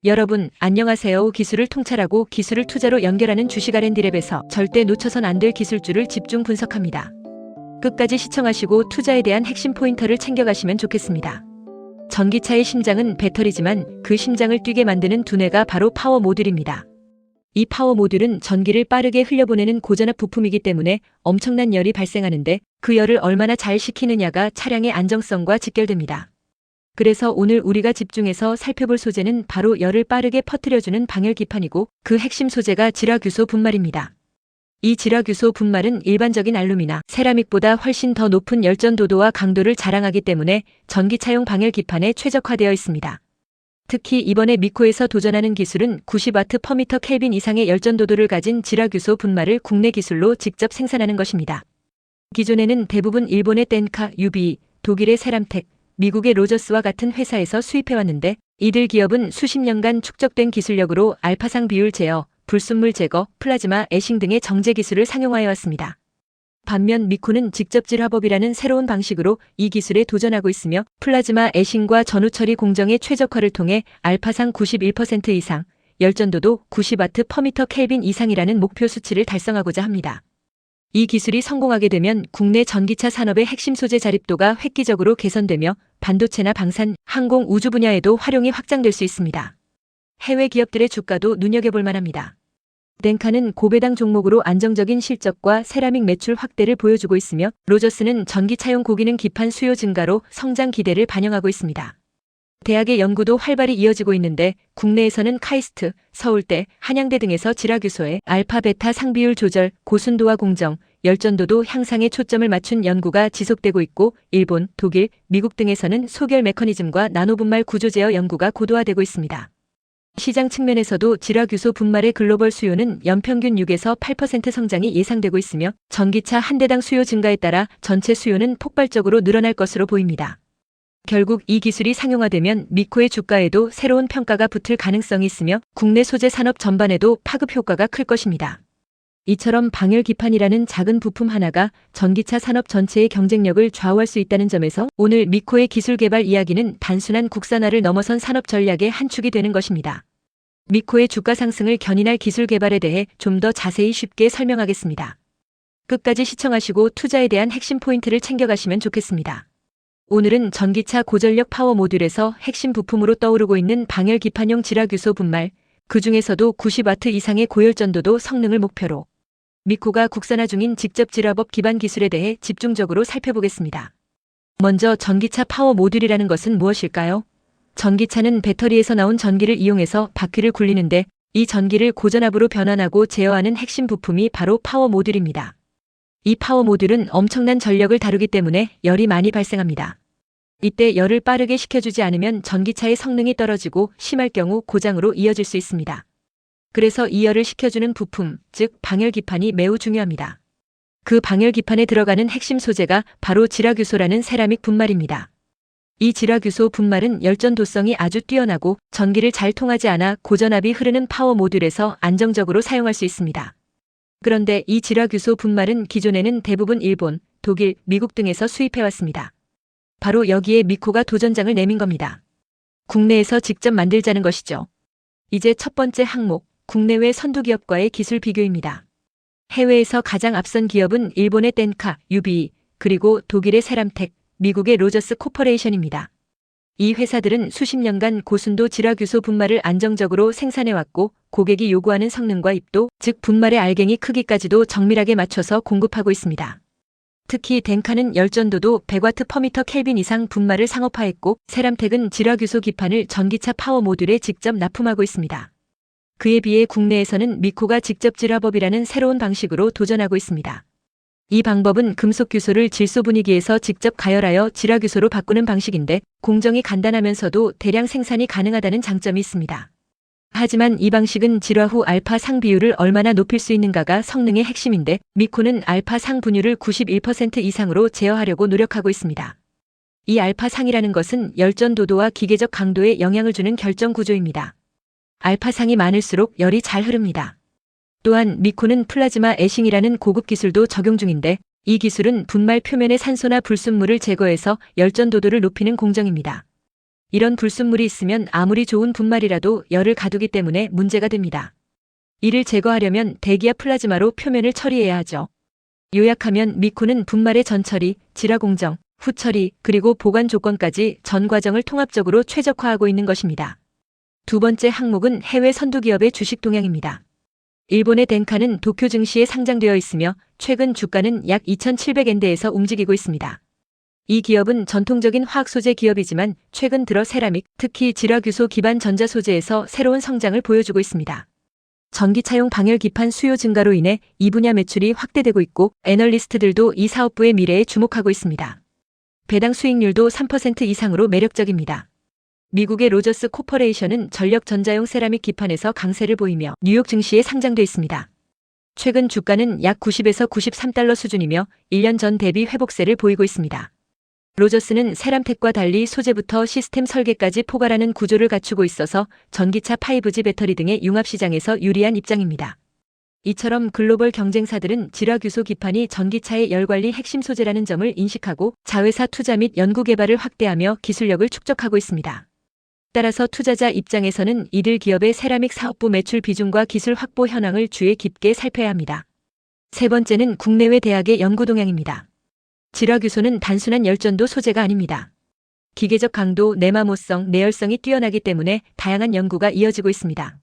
여러분, 안녕하세요. 기술을 통찰하고 기술을 투자로 연결하는 주식 R&D랩에서 절대 놓쳐선 안 될 기술주를 집중 분석합니다. 끝까지 시청하시고 투자에 대한 핵심 포인터를 챙겨가시면 좋겠습니다. 전기차의 심장은 배터리지만 그 심장을 뛰게 만드는 두뇌가 바로 파워 모듈입니다. 이 파워 모듈은 전기를 빠르게 흘려보내는 고전압 부품이기 때문에 엄청난 열이 발생하는데 그 열을 얼마나 잘 식히느냐가 차량의 안정성과 직결됩니다. 그래서 오늘 우리가 집중해서 살펴볼 소재는 바로 열을 빠르게 퍼뜨려주는 방열기판이고 그 핵심 소재가 지라규소 분말입니다. 이 지라규소 분말은 일반적인 알루미나 세라믹보다 훨씬 더 높은 열전도도와 강도를 자랑하기 때문에 전기차용 방열기판에 최적화되어 있습니다. 특히 이번에 미코에서 도전하는 기술은 90W/m 켈빈 이상의 열전도도를 가진 지라규소 분말을 국내 기술로 직접 생산하는 것입니다. 기존에는 대부분 일본의 텐카, UB, 독일의 세람텍, 미국의 로저스와 같은 회사에서 수입해왔는데 이들 기업은 수십 년간 축적된 기술력으로 알파상 비율 제어, 불순물 제거, 플라즈마 애싱 등의 정제 기술을 상용화해 왔습니다. 반면 미코는 직접질 화법이라는 새로운 방식으로 이 기술에 도전하고 있으며 플라즈마 애싱과 전후 처리 공정의 최적화를 통해 알파상 91% 이상, 열전도도 90W/m 켈빈 이상이라는 목표 수치를 달성하고자 합니다. 이 기술이 성공하게 되면 국내 전기차 산업의 핵심 소재 자립도가 획기적으로 개선되며 반도체나 방산, 항공, 우주 분야에도 활용이 확장될 수 있습니다. 해외 기업들의 주가도 눈여겨볼 만합니다. 텐카는 고배당 종목으로 안정적인 실적과 세라믹 매출 확대를 보여주고 있으며 로저스는 전기차용 고기능 기판 수요 증가로 성장 기대를 반영하고 있습니다. 대학의 연구도 활발히 이어지고 있는데 국내에서는 카이스트, 서울대, 한양대 등에서 지라규소의 알파, 베타 상비율 조절, 고순도화 공정, 열전도도 향상에 초점을 맞춘 연구가 지속되고 있고 일본, 독일, 미국 등에서는 소결 메커니즘과 나노분말 구조 제어 연구가 고도화되고 있습니다. 시장 측면에서도 지라규소 분말의 글로벌 수요는 연평균 6에서 8% 성장이 예상되고 있으며 전기차 한 대당 수요 증가에 따라 전체 수요는 폭발적으로 늘어날 것으로 보입니다. 결국 이 기술이 상용화되면 미코의 주가에도 새로운 평가가 붙을 가능성이 있으며 국내 소재 산업 전반에도 파급 효과가 클 것입니다. 이처럼 방열기판이라는 작은 부품 하나가 전기차 산업 전체의 경쟁력을 좌우할 수 있다는 점에서 오늘 미코의 기술 개발 이야기는 단순한 국산화를 넘어선 산업 전략의 한 축이 되는 것입니다. 미코의 주가 상승을 견인할 기술 개발에 대해 좀 더 자세히 쉽게 설명하겠습니다. 끝까지 시청하시고 투자에 대한 핵심 포인트를 챙겨가시면 좋겠습니다. 오늘은 전기차 고전력 파워 모듈에서 핵심 부품으로 떠오르고 있는 방열기판용 지라규소 분말, 그 중에서도 90W 이상의 고열전도도 성능을 목표로 미코가 국산화 중인 직접질화법 기반 기술에 대해 집중적으로 살펴보겠습니다. 먼저 전기차 파워 모듈이라는 것은 무엇일까요? 전기차는 배터리에서 나온 전기를 이용해서 바퀴를 굴리는데 이 전기를 고전압으로 변환하고 제어하는 핵심 부품이 바로 파워 모듈입니다. 이 파워 모듈은 엄청난 전력을 다루기 때문에 열이 많이 발생합니다. 이때 열을 빠르게 식혀주지 않으면 전기차의 성능이 떨어지고 심할 경우 고장으로 이어질 수 있습니다. 그래서 이 열을 식혀주는 부품, 즉 방열기판이 매우 중요합니다. 그 방열기판에 들어가는 핵심 소재가 바로 지라규소라는 세라믹 분말입니다. 이 지라규소 분말은 열전도성이 아주 뛰어나고 전기를 잘 통하지 않아 고전압이 흐르는 파워 모듈에서 안정적으로 사용할 수 있습니다. 그런데 이 지라규소 분말은 기존에는 대부분 일본, 독일, 미국 등에서 수입해왔습니다. 바로 여기에 미코가 도전장을 내민 겁니다. 국내에서 직접 만들자는 것이죠. 이제 첫 번째 항목, 국내외 선두기업과의 기술 비교입니다. 해외에서 가장 앞선 기업은 일본의 텐카, UB, 그리고 독일의 세람텍, 미국의 로저스 코퍼레이션입니다. 이 회사들은 수십 년간 고순도 지라규소 분말을 안정적으로 생산해왔고 고객이 요구하는 성능과 입도, 즉 분말의 알갱이 크기까지도 정밀하게 맞춰서 공급하고 있습니다. 특히 텐카는 열전도도 100W/m 켈빈 이상 분말을 상업화했고 세람텍은 지라규소 기판을 전기차 파워 모듈에 직접 납품하고 있습니다. 그에 비해 국내에서는 미코가 직접질화법이라는 새로운 방식으로 도전하고 있습니다. 이 방법은 금속 규소를 질소 분위기에서 직접 가열하여 지라규소로 바꾸는 방식인데 공정이 간단하면서도 대량 생산이 가능하다는 장점이 있습니다. 하지만 이 방식은 질화 후 알파 상 비율을 얼마나 높일 수 있는가가 성능의 핵심인데 미코는 알파 상 분율을 91% 이상으로 제어하려고 노력하고 있습니다. 이 알파 상이라는 것은 열전도도와 기계적 강도에 영향을 주는 결정 구조입니다. 알파 상이 많을수록 열이 잘 흐릅니다. 또한 미코는 플라즈마 애싱이라는 고급 기술도 적용 중인데 이 기술은 분말 표면의 산소나 불순물을 제거해서 열전도도를 높이는 공정입니다. 이런 불순물이 있으면 아무리 좋은 분말이라도 열을 가두기 때문에 문제가 됩니다. 이를 제거하려면 대기압 플라즈마로 표면을 처리해야 하죠. 요약하면 미코는 분말의 전처리, 질화공정, 후처리, 그리고 보관 조건까지 전 과정을 통합적으로 최적화하고 있는 것입니다. 두 번째 항목은 해외 선두기업의 주식 동향입니다. 일본의 덴카는 도쿄 증시에 상장되어 있으며 최근 주가는 약 2,700엔대에서 움직이고 있습니다. 이 기업은 전통적인 화학소재 기업이지만 최근 들어 세라믹, 특히 질화규소 기반 전자소재에서 새로운 성장을 보여주고 있습니다. 전기차용 방열 기판 수요 증가로 인해 이 분야 매출이 확대되고 있고 애널리스트들도 이 사업부의 미래에 주목하고 있습니다. 배당 수익률도 3% 이상으로 매력적입니다. 미국의 로저스 코퍼레이션은 전력 전자용 세라믹 기판에서 강세를 보이며 뉴욕 증시에 상장돼 있습니다. 최근 주가는 약 90에서 93달러 수준이며 1년 전 대비 회복세를 보이고 있습니다. 로저스는 세람텍과 달리 소재부터 시스템 설계까지 포괄하는 구조를 갖추고 있어서 전기차 5G 배터리 등의 융합시장에서 유리한 입장입니다. 이처럼 글로벌 경쟁사들은 질화규소 기판이 전기차의 열관리 핵심 소재라는 점을 인식하고 자회사 투자 및 연구개발을 확대하며 기술력을 축적하고 있습니다. 따라서 투자자 입장에서는 이들 기업의 세라믹 사업부 매출 비중과 기술 확보 현황을 주의 깊게 살펴야 합니다. 세 번째는 국내외 대학의 연구 동향입니다. 질화규소는 단순한 열전도 소재가 아닙니다. 기계적 강도, 내마모성, 내열성이 뛰어나기 때문에 다양한 연구가 이어지고 있습니다.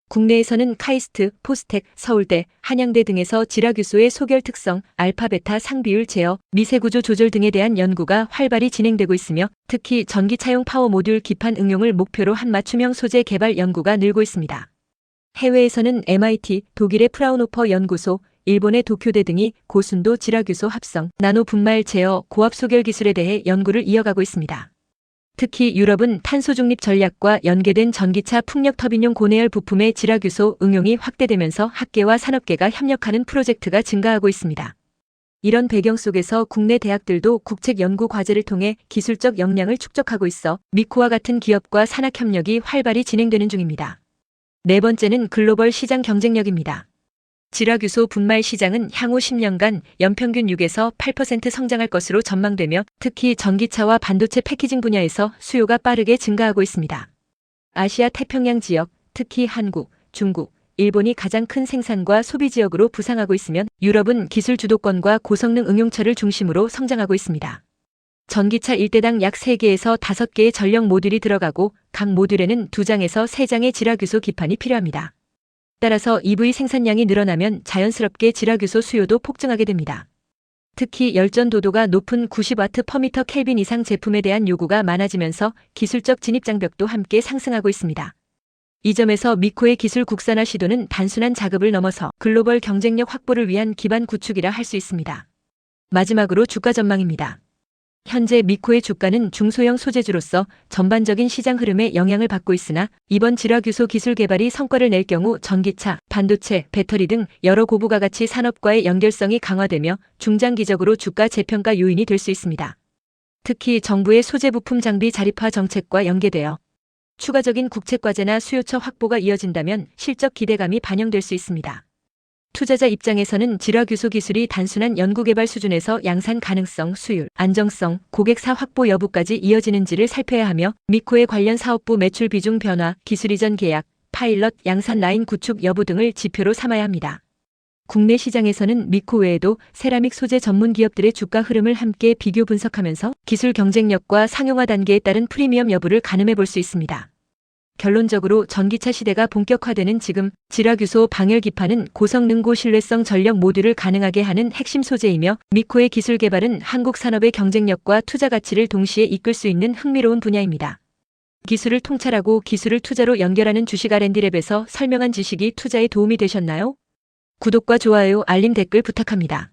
국내에서는 카이스트, 포스텍, 서울대, 한양대 등에서 질화규소의 소결 특성, 알파, 베타 상비율 제어, 미세구조 조절 등에 대한 연구가 활발히 진행되고 있으며 특히 전기차용 파워 모듈 기판 응용을 목표로 한 맞춤형 소재 개발 연구가 늘고 있습니다. 해외에서는 MIT, 독일의 프라운호퍼 연구소, 일본의 도쿄대 등이 고순도 질화규소 합성, 나노 분말 제어, 고압 소결 기술에 대해 연구를 이어가고 있습니다. 특히 유럽은 탄소 중립 전략과 연계된 전기차 풍력 터빈용 고내열 부품의 질화규소 응용이 확대되면서 학계와 산업계가 협력하는 프로젝트가 증가하고 있습니다. 이런 배경 속에서 국내 대학들도 국책 연구 과제를 통해 기술적 역량을 축적하고 있어 미코와 같은 기업과 산학 협력이 활발히 진행되는 중입니다. 네 번째는 글로벌 시장 경쟁력입니다. 질화규소 분말 시장은 향후 10년간 연평균 6에서 8% 성장할 것으로 전망되며 특히 전기차와 반도체 패키징 분야에서 수요가 빠르게 증가하고 있습니다. 아시아 태평양 지역, 특히 한국, 중국, 일본이 가장 큰 생산과 소비 지역으로 부상하고 있으면 유럽은 기술 주도권과 고성능 응용처를 중심으로 성장하고 있습니다. 전기차 1대당 약 3개에서 5개의 전력 모듈이 들어가고 각 모듈에는 2장에서 3장의 질화규소 기판이 필요합니다. 따라서 EV 생산량이 늘어나면 자연스럽게 질화규소 수요도 폭증하게 됩니다. 특히 열전 도도가 높은 90W/m 켈빈 이상 제품에 대한 요구가 많아지면서 기술적 진입 장벽도 함께 상승하고 있습니다. 이 점에서 미코의 기술 국산화 시도는 단순한 자급을 넘어서 글로벌 경쟁력 확보를 위한 기반 구축이라 할 수 있습니다. 마지막으로 주가 전망입니다. 현재 미코의 주가는 중소형 소재주로서 전반적인 시장 흐름에 영향을 받고 있으나 이번 질화규소 기술 개발이 성과를 낼 경우 전기차, 반도체, 배터리 등 여러 고부가 가치 산업과의 연결성이 강화되며 중장기적으로 주가 재평가 요인이 될 수 있습니다. 특히 정부의 소재 부품 장비 자립화 정책과 연계되어 추가적인 국책과제나 수요처 확보가 이어진다면 실적 기대감이 반영될 수 있습니다. 투자자 입장에서는 질화규소 기술이 단순한 연구개발 수준에서 양산 가능성, 수율, 안정성, 고객사 확보 여부까지 이어지는지를 살펴야 하며 미코의 관련 사업부 매출 비중 변화, 기술 이전 계약, 파일럿, 양산 라인 구축 여부 등을 지표로 삼아야 합니다. 국내 시장에서는 미코 외에도 세라믹 소재 전문 기업들의 주가 흐름을 함께 비교 분석하면서 기술 경쟁력과 상용화 단계에 따른 프리미엄 여부를 가늠해 볼 수 있습니다. 결론적으로 전기차 시대가 본격화되는 지금 질화규소 방열 기판은 고성능 고신뢰성 전력 모듈을 가능하게 하는 핵심 소재이며 미코의 기술 개발은 한국 산업의 경쟁력과 투자 가치를 동시에 이끌 수 있는 흥미로운 분야입니다. 기술을 통찰하고 기술을 투자로 연결하는 주식 R&D랩에서 설명한 지식이 투자에 도움이 되셨나요? 구독과 좋아요, 알림 댓글 부탁합니다.